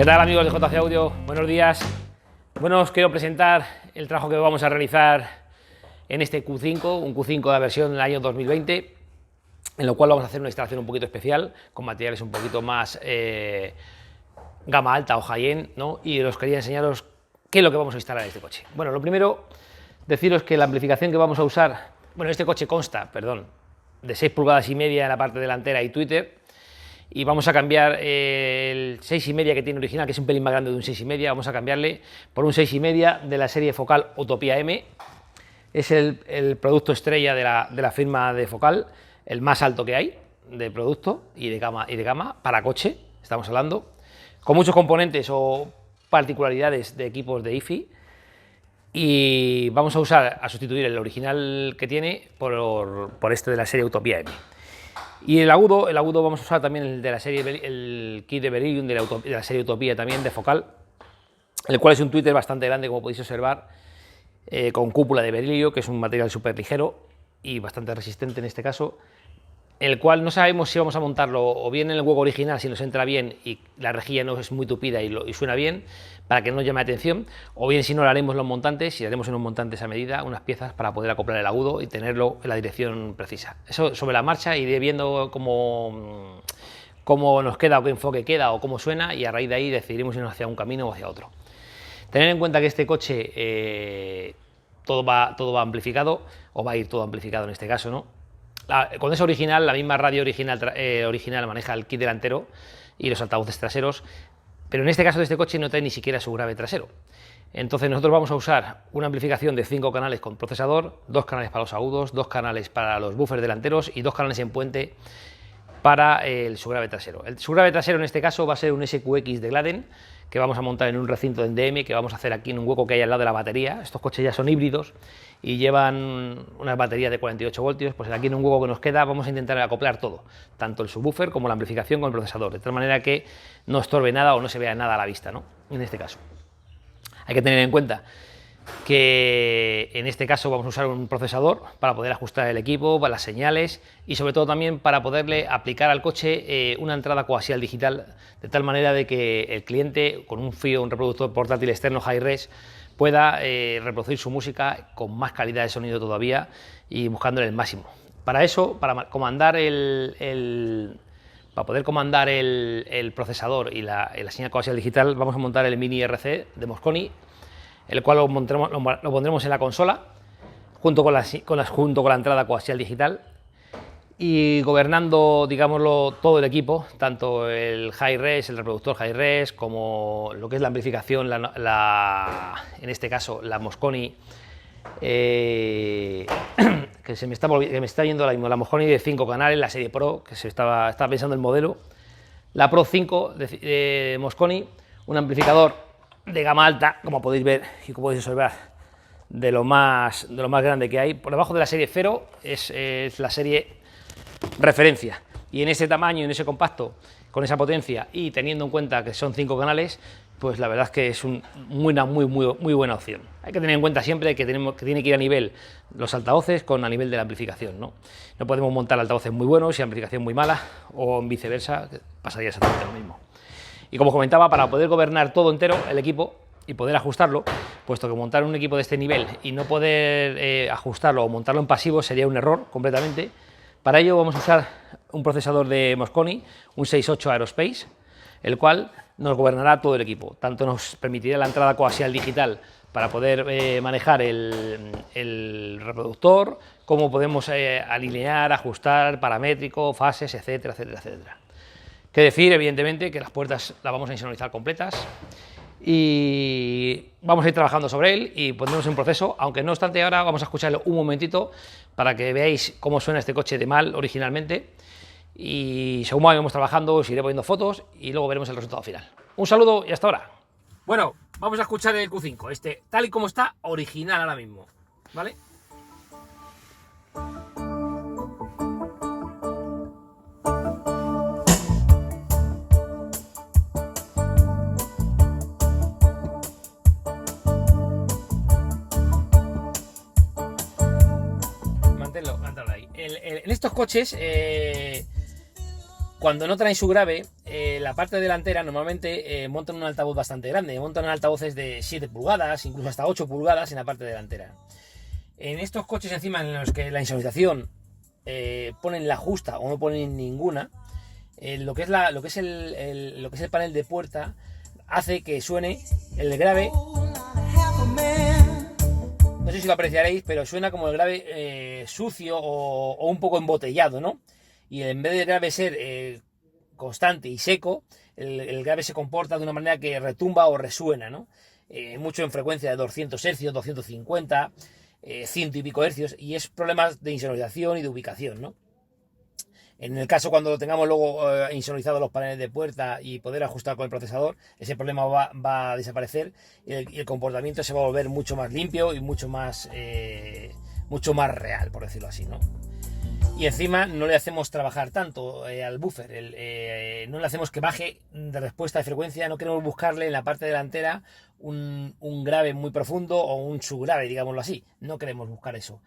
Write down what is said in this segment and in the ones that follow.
¿Qué tal, amigos de JC Audio? Buenos días. Bueno, os quiero presentar el trabajo que vamos a realizar en este Q5, un Q5 de la versión del año 2020, en lo cual vamos a hacer una instalación un poquito especial, con materiales un poquito más gama alta o high-end, ¿no? Y os quería enseñaros qué es lo que vamos a instalar en este coche. Bueno, lo primero, deciros que la amplificación que vamos a usar, bueno, este coche consta, perdón, de 6,5 pulgadas en la parte delantera y Twitter, y vamos a cambiar el 6,5 que tiene original, que es un pelín más grande de un 6,5, vamos a cambiarle por un 6,5 de la serie Focal Utopia M. Es el producto estrella de la firma de Focal, el más alto que hay de producto y de gama para coche, estamos hablando, con muchos componentes o particularidades de equipos de IFI, y vamos a sustituir el original que tiene por este de la serie Utopia M. Y el agudo vamos a usar también el de la serie, el kit de Beryllium de la serie Utopia también de Focal, el cual es un Twitter bastante grande, como podéis observar, con cúpula de berilio, que es un material súper ligero y bastante resistente en este caso, el cual no sabemos si vamos a montarlo o bien en el hueco original, si nos entra bien y la rejilla no es muy tupida y suena bien, para que no llame atención, o bien si no lo haremos los montantes, si haremos unos montantes a medida, unas piezas para poder acoplar el agudo y tenerlo en la dirección precisa. Eso sobre la marcha, iré viendo cómo nos queda o qué enfoque queda o cómo suena, y a raíz de ahí decidiremos irnos hacia un camino o hacia otro. Tener en cuenta que este coche todo va amplificado, o va a ir todo amplificado en este caso, ¿no? Con esa original, la misma radio original maneja el kit delantero y los altavoces traseros, pero en este caso de este coche no trae ni siquiera su grave trasero. Entonces nosotros vamos a usar una amplificación de 5 canales con procesador, 2 canales para los agudos, 2 canales para los buffers delanteros y 2 canales en puente para el subgrave trasero. El subgrave trasero en este caso va a ser un SQX de Gladden, que vamos a montar en un recinto de NDM, que vamos a hacer aquí en un hueco que hay al lado de la batería. Estos coches ya son híbridos y llevan una batería de 48 voltios, pues aquí en un hueco que nos queda vamos a intentar acoplar todo, tanto el subwoofer como la amplificación con el procesador, de tal manera que no estorbe nada o no se vea nada a la vista, ¿no? En este caso. Hay que tener en cuenta que en este caso vamos a usar un procesador para poder ajustar el equipo, para las señales y sobre todo también para poderle aplicar al coche una entrada coaxial digital, de tal manera de que el cliente con un reproductor portátil externo high-res pueda reproducir su música con más calidad de sonido todavía y buscándole el máximo. Para eso, para poder comandar el procesador y la señal coaxial digital, vamos a montar el Mini RC de Mosconi, el cual lo pondremos en la consola junto con la entrada coaxial digital, y gobernando, digámoslo, todo el equipo, tanto el high-res, el reproductor high-res, como lo que es la amplificación, en este caso la Mosconi, que me está yendo ahora mismo, la Mosconi de 5 canales, la serie Pro, que estaba pensando el modelo, la Pro 5 de Mosconi, un amplificador de gama alta, como podéis ver y como podéis observar, de lo más grande que hay. Por debajo de la serie 0 es la serie referencia, y en ese tamaño, en ese compacto, con esa potencia y teniendo en cuenta que son 5 canales, pues la verdad es que es una muy buena opción. Hay que tener en cuenta siempre que tiene que ir a nivel los altavoces con a nivel de la amplificación, ¿no? No podemos montar altavoces muy buenos y amplificación muy mala, o viceversa, que pasaría exactamente lo mismo. Y como os comentaba, para poder gobernar todo entero el equipo y poder ajustarlo, puesto que montar un equipo de este nivel y no poder ajustarlo o montarlo en pasivo sería un error completamente. Para ello vamos a usar un procesador de Mosconi, un 6.8 Aerospace, el cual nos gobernará todo el equipo. Tanto nos permitirá la entrada coaxial digital para poder manejar el reproductor, como podemos alinear, ajustar, paramétrico, fases, etcétera, etcétera, etcétera. Que decir, evidentemente, que las puertas las vamos a insonorizar completas y vamos a ir trabajando sobre él y pondremos en proceso, aunque no obstante ahora vamos a escucharlo un momentito para que veáis cómo suena este coche de mal originalmente, y según vayamos trabajando os iré poniendo fotos y luego veremos el resultado final. Un saludo y hasta ahora. Bueno, vamos a escuchar el Q5, tal y como está original ahora mismo, ¿vale? Manténlo ahí. En estos coches Cuando no traen subgrave, la parte delantera normalmente montan un altavoz bastante grande, montan altavoces de 7 pulgadas, incluso hasta 8 pulgadas en la parte delantera. En estos coches encima en los que la insonorización ponen la justa o no ponen ninguna, lo que es el panel de puerta hace que suene el grave. No sé si lo apreciaréis, pero suena como el grave sucio o un poco embotellado, ¿no? Y en vez de grave ser constante y seco, el grave se comporta de una manera que retumba o resuena, ¿no? Mucho en frecuencia de 200 hercios, 250, 100 y pico hercios, y es problemas de insonorización y de ubicación, ¿no? En el caso cuando tengamos luego insonorizados los paneles de puerta y poder ajustar con el procesador, ese problema va a desaparecer y el comportamiento se va a volver mucho más limpio y mucho más real, por decirlo así, ¿no? Y encima no le hacemos trabajar tanto al buffer, no le hacemos que baje de respuesta de frecuencia, no queremos buscarle en la parte delantera un grave muy profundo o un subgrave, digámoslo así, no queremos buscar eso.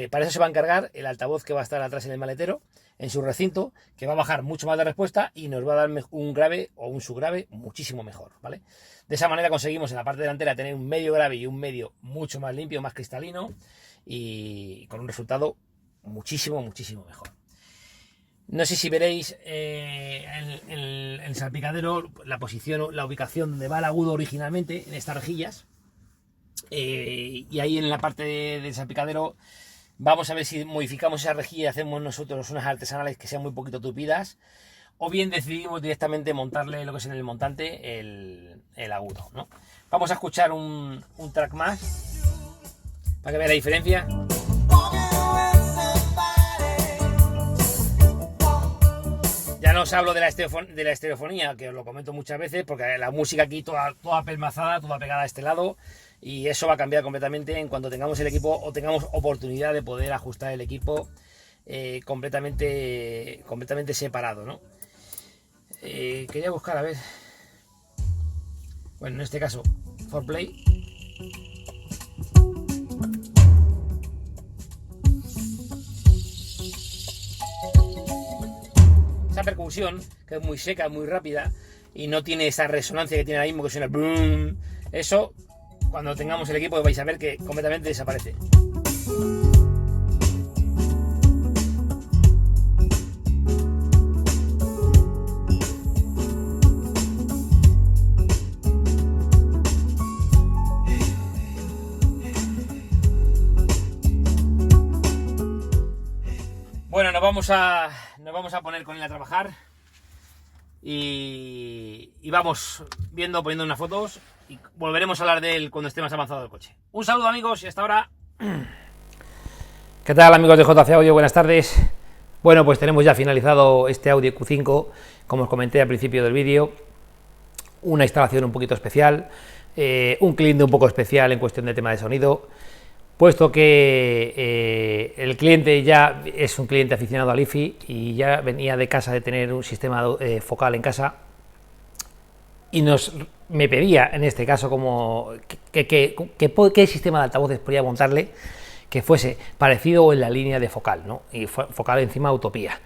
Para eso se va a encargar el altavoz que va a estar atrás en el maletero, en su recinto, que va a bajar mucho más de respuesta y nos va a dar un grave o un subgrave muchísimo mejor, ¿vale? De esa manera conseguimos en la parte delantera tener un medio grave y un medio mucho más limpio, más cristalino y con un resultado muchísimo mejor. No sé si veréis el salpicadero, la posición, la ubicación donde va el agudo originalmente, en estas rejillas, y ahí en la parte del salpicadero vamos a ver si modificamos esa rejilla y hacemos nosotros unas artesanales que sean muy poquito tupidas, o bien decidimos directamente montarle lo que es en el montante el agudo, ¿no? Vamos a escuchar un track más para que veáis la diferencia. Ya no os hablo de la estereofonía, que os lo comento muchas veces, porque la música aquí toda pelmazada, toda pegada a este lado, y eso va a cambiar completamente en cuanto tengamos el equipo o tengamos oportunidad de poder ajustar el equipo completamente separado, ¿no? Quería buscar, a ver, bueno, en este caso, 4Play. Esa percusión, que es muy seca, muy rápida y no tiene esa resonancia que tiene ahora mismo, que suena boom. Eso, cuando tengamos el equipo, vais a ver que completamente desaparece. Bueno, nos vamos a poner con él a trabajar y vamos poniendo unas fotos y volveremos a hablar de él cuando esté más avanzado el coche. Un saludo, amigos, y hasta ahora. ¿Qué tal, amigos de JC Audio? Buenas tardes. Bueno, pues tenemos ya finalizado este Audi Q5, como os comenté al principio del vídeo, una instalación un poquito especial, un cliente un poco especial en cuestión de tema de sonido, puesto que el cliente ya es un cliente aficionado al IFI y ya venía de casa de tener un sistema focal en casa y me pedía en este caso como qué sistema de altavoces podía montarle que fuese parecido en la línea de focal, ¿no? Y focal encima Utopía.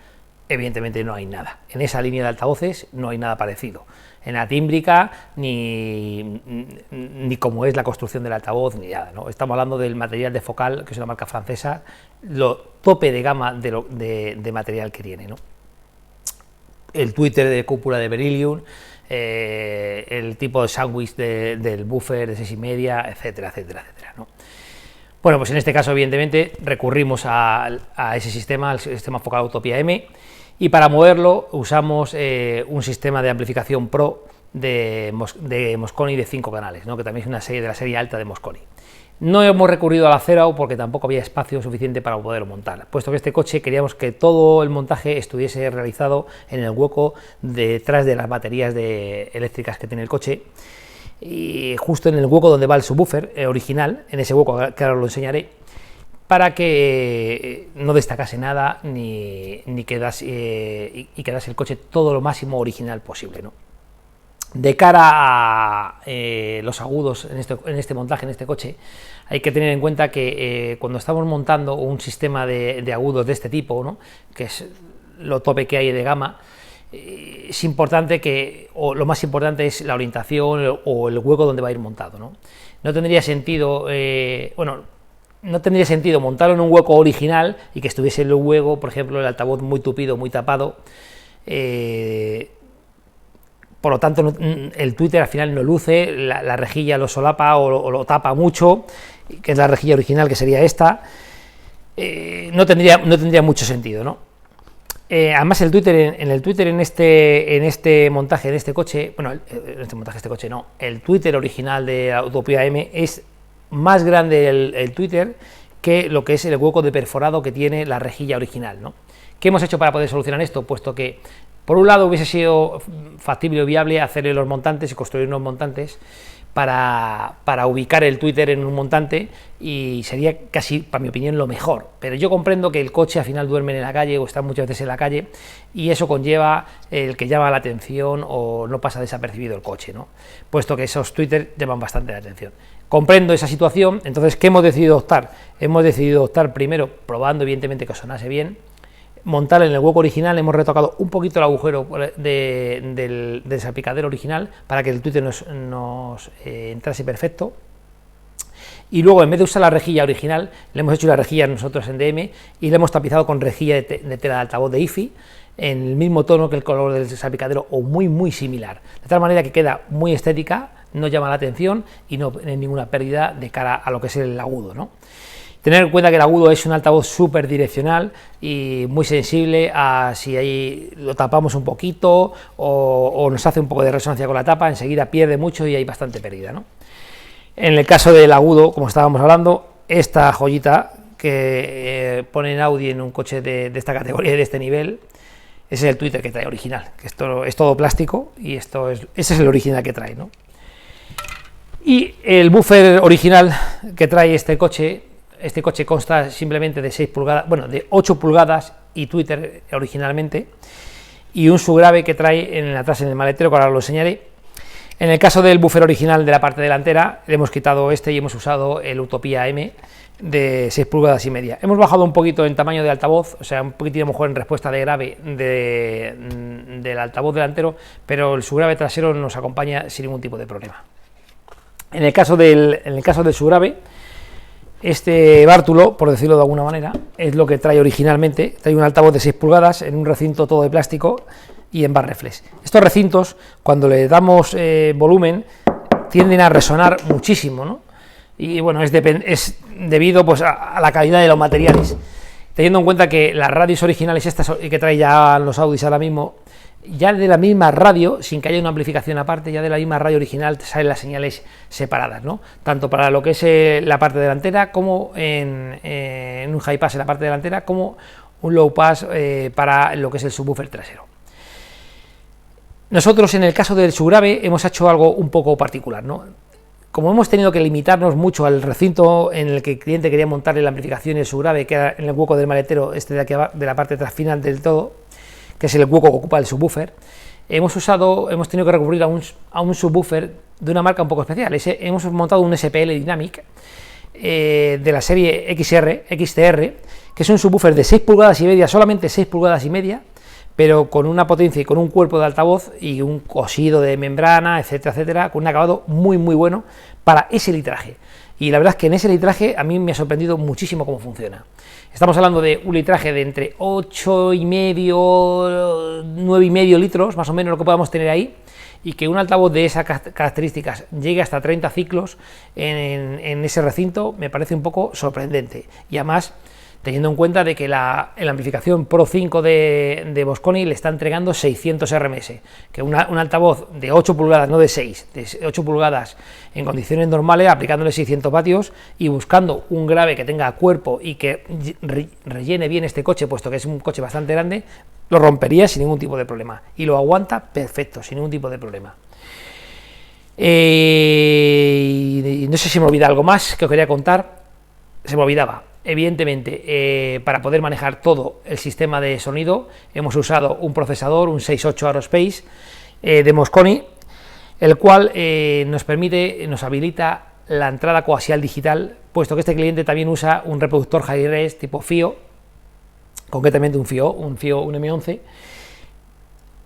Evidentemente no hay nada. En esa línea de altavoces no hay nada parecido. En la tímbrica, ni cómo es la construcción del altavoz, ni nada, ¿no? Estamos hablando del material de focal, que es una marca francesa, lo tope de gama de material que tiene, ¿no? El tweeter de cúpula de Beryllium, el tipo de sándwich del buffer de 6,5, etcétera, ¿no? Bueno, pues en este caso, evidentemente, recurrimos a ese sistema, al sistema focal Utopía M, y para moverlo usamos un sistema de amplificación Pro de Mosconi de 5 canales, ¿no? Que también es una serie de la serie alta de Mosconi. No hemos recurrido a la Zero porque tampoco había espacio suficiente para poderlo montar, puesto que este coche queríamos que todo el montaje estuviese realizado en el hueco detrás de las baterías eléctricas que tiene el coche, y justo en el hueco donde va el subwoofer original, en ese hueco que ahora os lo enseñaré, para que no destacase nada ni quedase el coche todo lo máximo original posible, ¿no? De cara a los agudos en este montaje, en este coche, hay que tener en cuenta que cuando estamos montando un sistema de agudos de este tipo, ¿no? Que es lo tope que hay de gama, es importante o lo más importante es la orientación o el hueco donde va a ir montado, ¿no? No tendría sentido, no tendría sentido montarlo en un hueco original y que estuviese el hueco, por ejemplo, el altavoz muy tupido, muy tapado. Por lo tanto, el tweeter al final no luce, la rejilla lo solapa o lo tapa mucho, que es la rejilla original, que sería esta. No tendría mucho sentido, ¿no? Además, el tweeter en este montaje, en este coche, bueno, el tweeter original de la Utopía M es más grande el tweeter que lo que es el hueco de perforado que tiene la rejilla original, ¿no? ¿Qué hemos hecho para poder solucionar esto? Puesto que, por un lado, hubiese sido factible o viable hacerle los montantes y construir unos montantes para ubicar el tweeter en un montante, y sería casi, para mi opinión, lo mejor. Pero yo comprendo que el coche al final duerme en la calle o está muchas veces en la calle, y eso conlleva el que llama la atención o no pasa desapercibido el coche, ¿no? Puesto que esos tweeters llaman bastante la atención. Comprendo esa situación. Entonces, ¿qué hemos decidido optar? Hemos decidido optar primero, probando evidentemente que sonase bien, montar en el hueco original. Hemos retocado un poquito el agujero del salpicadero original para que el tweeter nos entrase perfecto, y luego, en vez de usar la rejilla original, le hemos hecho la rejilla nosotros en DM y le hemos tapizado con rejilla de tela de altavoz de IFI en el mismo tono que el color del salpicadero, o muy similar, de tal manera que queda muy estética, no llama la atención y no hay ninguna pérdida de cara a lo que es el agudo, ¿no? Tener en cuenta que el agudo es un altavoz súper direccional y muy sensible a si ahí lo tapamos un poquito o nos hace un poco de resonancia con la tapa, enseguida pierde mucho y hay bastante pérdida, ¿no? En el caso del agudo, como estábamos hablando, esta joyita que pone en Audi en un coche de esta categoría y de este nivel, ese es el tweeter que trae original, que esto es todo plástico y ese es el original que trae, ¿no? Y el buffer original que trae este coche consta simplemente de 6 pulgadas, bueno, de 8 pulgadas y tweeter originalmente, y un subgrave que trae atrás en el maletero, que ahora lo enseñaré. En el caso del buffer original de la parte delantera, le hemos quitado y hemos usado el Utopía M de 6 pulgadas y media. Hemos bajado un poquito en tamaño de altavoz, o sea, un poquitito mejor en respuesta de grave del altavoz delantero, pero el subgrave trasero nos acompaña sin ningún tipo de problema. En el caso del subgrave, este bártulo, por decirlo de alguna manera, es lo que trae originalmente. Trae un altavoz de 6 pulgadas en un recinto todo de plástico y en bar reflex. Estos recintos, cuando le damos volumen, tienden a resonar muchísimo, ¿no? Y bueno, es debido pues a la calidad de los materiales. Teniendo en cuenta que las radios originales estas que trae ya los Audis ahora mismo, ya de la misma radio, sin que haya una amplificación aparte, ya de la misma radio original te salen las señales separadas, ¿no? Tanto para lo que es la parte delantera, como en un high pass en la parte delantera, como un low pass para lo que es el subwoofer trasero. Nosotros, en el caso del subgrave, hemos hecho algo un poco particular, ¿no? Como hemos tenido que limitarnos mucho al recinto en el que el cliente quería montarle la amplificación y el subgrave, que era en el hueco del maletero, de aquí de la parte tras final del todo, que es el hueco que ocupa el subwoofer, hemos tenido que recurrir a un subwoofer de una marca un poco especial. Hemos montado un SPL Dynamic de la serie XTR, que es un subwoofer de 6 pulgadas y media, solamente 6 pulgadas y media, pero con una potencia y con un cuerpo de altavoz y un cosido de membrana, etcétera, etcétera, con un acabado muy bueno para ese litraje. Y la verdad es que en ese litraje a mí me ha sorprendido muchísimo cómo funciona. Estamos hablando de un litraje de entre 8,5, 9,5 litros, más o menos lo que podamos tener ahí, y que un altavoz de esas características llegue hasta 30 ciclos en ese recinto me parece un poco sorprendente. Y además, teniendo en cuenta de que la amplificación Pro 5 de Bosconi le está entregando 600 RMS, que un altavoz de 8 pulgadas, no de 6, de 8 pulgadas en condiciones normales, aplicándole 600 vatios y buscando un grave que tenga cuerpo y que rellene bien este coche, puesto que es un coche bastante grande, lo rompería sin ningún tipo de problema, y lo aguanta perfecto, sin ningún tipo de problema. Y no sé si me olvida algo más que os quería contar. Se me olvidaba. Evidentemente, para poder manejar todo el sistema de sonido, hemos usado un procesador, un 68 Aerospace de Mosconi, el cual nos habilita la entrada coaxial digital, puesto que este cliente también usa un reproductor Hi-Res tipo FIO, concretamente un M11,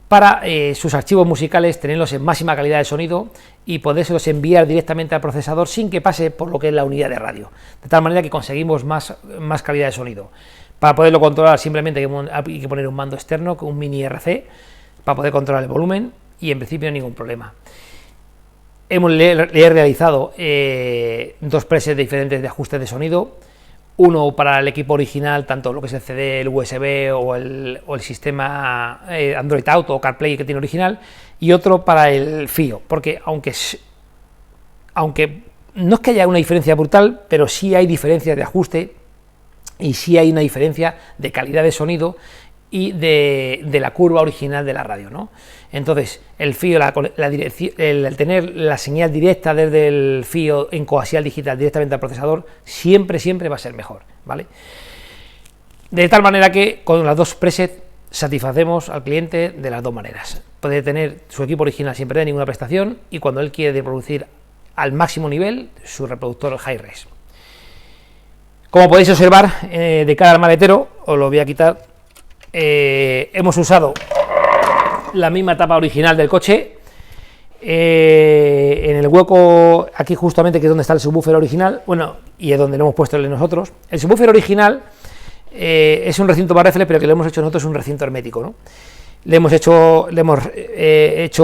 para sus archivos musicales tenerlos en máxima calidad de sonido y podérselos enviar directamente al procesador sin que pase por lo que es la unidad de radio, de tal manera que conseguimos más calidad de sonido. Para poderlo controlar simplemente hay que poner un mando externo con un mini RC para poder controlar el volumen y en principio ningún problema. Le he realizado 2 presets diferentes de ajustes de sonido, uno para el equipo original, tanto lo que es el CD, el USB o el sistema Android Auto o CarPlay que tiene original, y otro para el FIO, porque aunque no es que haya una diferencia brutal, pero sí hay diferencias de ajuste y sí hay una diferencia de calidad de sonido y de la curva original de la radio, ¿no? Entonces, el FIO, el tener la señal directa desde el FIO en coaxial digital directamente al procesador, siempre va a ser mejor, ¿vale? De tal manera que con las 2 presets satisfacemos al cliente de las 2 maneras. Puede tener su equipo original sin perder ninguna prestación y cuando él quiere reproducir al máximo nivel, su reproductor Hi-Res. Como podéis observar, de cara al maletero, os lo voy a quitar, hemos usado la misma tapa original del coche, en el hueco aquí justamente, que es donde está el subwoofer original, bueno, y es donde lo hemos puesto nosotros. El subwoofer original es un recinto para reflex, pero que lo hemos hecho nosotros un recinto hermético, ¿no? Le hemos hecho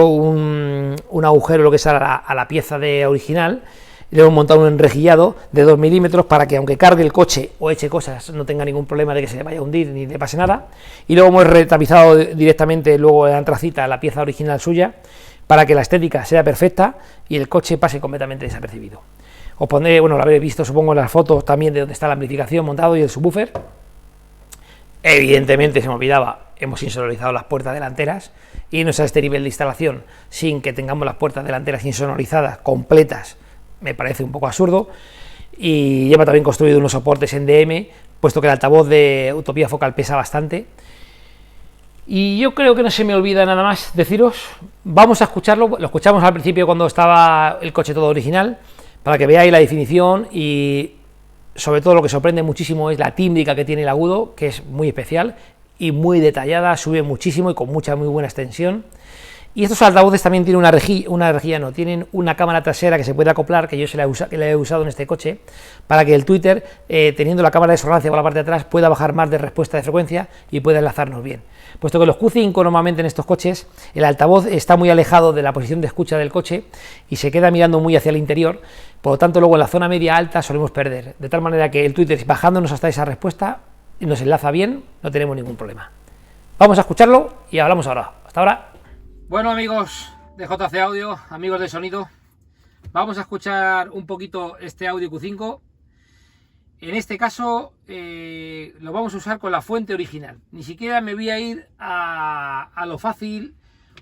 un agujero, lo que es a la pieza original. Le hemos montado un enrejillado de 2 milímetros para que, aunque cargue el coche o eche cosas, no tenga ningún problema de que se le vaya a hundir ni le pase nada. Y luego hemos retapizado directamente luego en antracita la pieza original suya para que la estética sea perfecta y el coche pase completamente desapercibido. Os pondré, bueno, lo habréis visto supongo en las fotos también de donde está la amplificación montado y el subwoofer. Evidentemente se me olvidaba, hemos insonorizado las puertas delanteras y no es a este nivel de instalación sin que tengamos las puertas delanteras insonorizadas completas. Me parece un poco absurdo, y lleva también construido unos soportes en DM, puesto que el altavoz de Utopía Focal pesa bastante. Y yo creo que no se me olvida nada más deciros, vamos a escucharlo, lo escuchamos al principio cuando estaba el coche todo original, para que veáis la definición y sobre todo lo que sorprende muchísimo es la tímbrica que tiene el agudo, que es muy especial y muy detallada, sube muchísimo y con muy buena extensión. Y estos altavoces también tienen tienen una cámara trasera que se puede acoplar, que yo la he usado en este coche, para que el tweeter, teniendo la cámara de resonancia por la parte de atrás, pueda bajar más de respuesta de frecuencia y pueda enlazarnos bien. Puesto que los Q5 normalmente en estos coches, el altavoz está muy alejado de la posición de escucha del coche y se queda mirando muy hacia el interior, por lo tanto luego en la zona media alta solemos perder, de tal manera que el tweeter, bajándonos hasta esa respuesta, nos enlaza bien, no tenemos ningún problema. Vamos a escucharlo y hablamos ahora. Hasta ahora. Bueno, amigos de JC Audio, amigos de sonido, vamos a escuchar un poquito este audio Q5. En este caso lo vamos a usar con la fuente original. Ni siquiera me voy a ir a lo fácil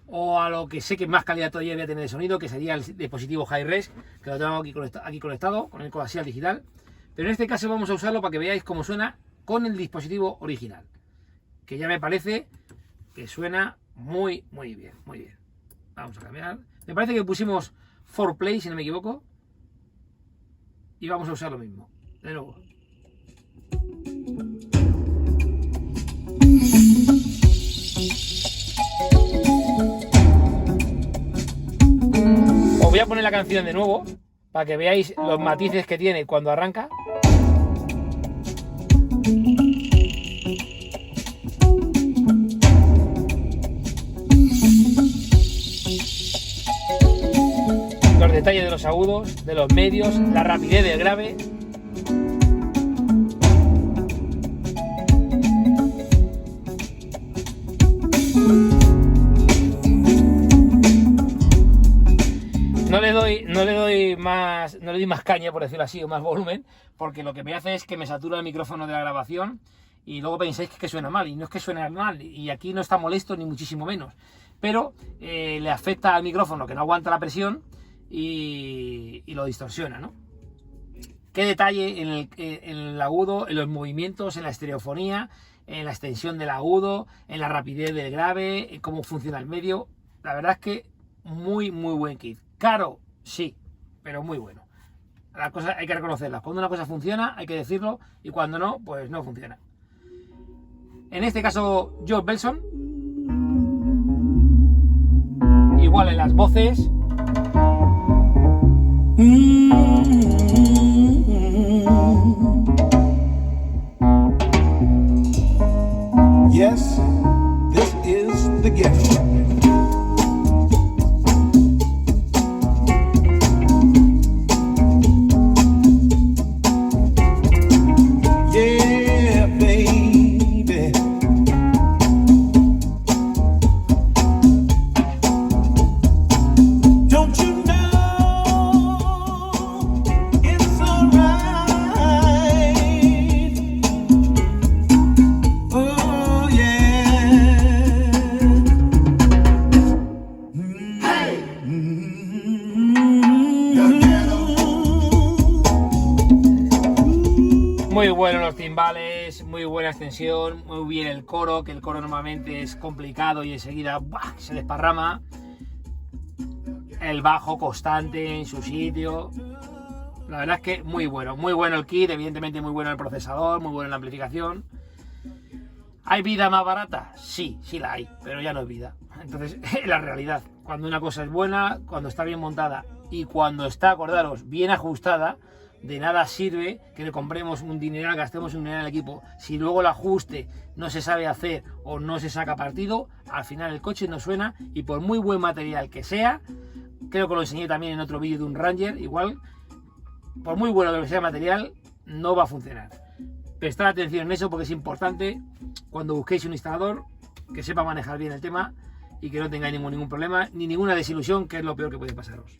o a lo que sé que más calidad todavía voy a tener de sonido, que sería el dispositivo Hi-Res, que lo tengo aquí conectado con el coaxial digital. Pero en este caso vamos a usarlo para que veáis cómo suena con el dispositivo original, que ya me parece que suena muy bien. Vamos a cambiar. Me parece que pusimos 4Play, si no me equivoco, y vamos a usar lo mismo de nuevo. Os voy a poner la canción de nuevo para que veáis los matices que tiene cuando arranca. Los detalles de los agudos, de los medios, la rapidez del grave. No le doy más caña, por decirlo así, o más volumen, porque lo que me hace es que me satura el micrófono de la grabación y luego pensáis que suena mal, y no es que suene mal, y aquí no está molesto ni muchísimo menos, pero le afecta al micrófono, que no aguanta la presión, y lo distorsiona, ¿no? Qué detalle en el agudo, en los movimientos, en la estereofonía, en la extensión del agudo, en la rapidez del grave, en cómo funciona el medio. La verdad es que muy buen kit. Caro, sí, pero muy bueno. Las cosas hay que reconocerlas. Cuando una cosa funciona, hay que decirlo, y cuando no, pues no funciona. En este caso, George Benson. igual en las voces. Yes, this is the gift. Yeah, baby. Don't you know it's alright? Oh yeah. Hey. Muy buenos los timbales, muy buena extensión, muy bien el coro, que el coro normalmente es complicado y enseguida ¡buah!, se desparrama. El bajo constante en su sitio. La verdad es que muy bueno el kit, evidentemente muy bueno el procesador, muy bueno la amplificación. ¿Hay vida más barata? Sí, sí la hay, pero ya no es vida. Entonces, la realidad, cuando una cosa es buena, cuando está bien montada y cuando está, acordaros, bien ajustada, de nada sirve que le compremos un dineral, gastemos un dineral al equipo. Si luego el ajuste no se sabe hacer o no se saca partido, al final el coche no suena, y por muy buen material que sea, creo que lo enseñé también en otro vídeo de un Ranger, igual, por muy bueno que sea el material, no va a funcionar. Prestad atención en eso porque es importante cuando busquéis un instalador que sepa manejar bien el tema y que no tengáis ningún problema ni ninguna desilusión, que es lo peor que puede pasaros.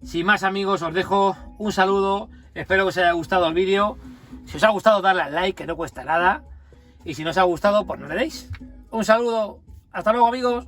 Sin más, amigos, os dejo un saludo, espero que os haya gustado el vídeo. Si os ha gustado, darle al like, que no cuesta nada, y si no os ha gustado, pues no le deis. Un saludo, hasta luego, amigos.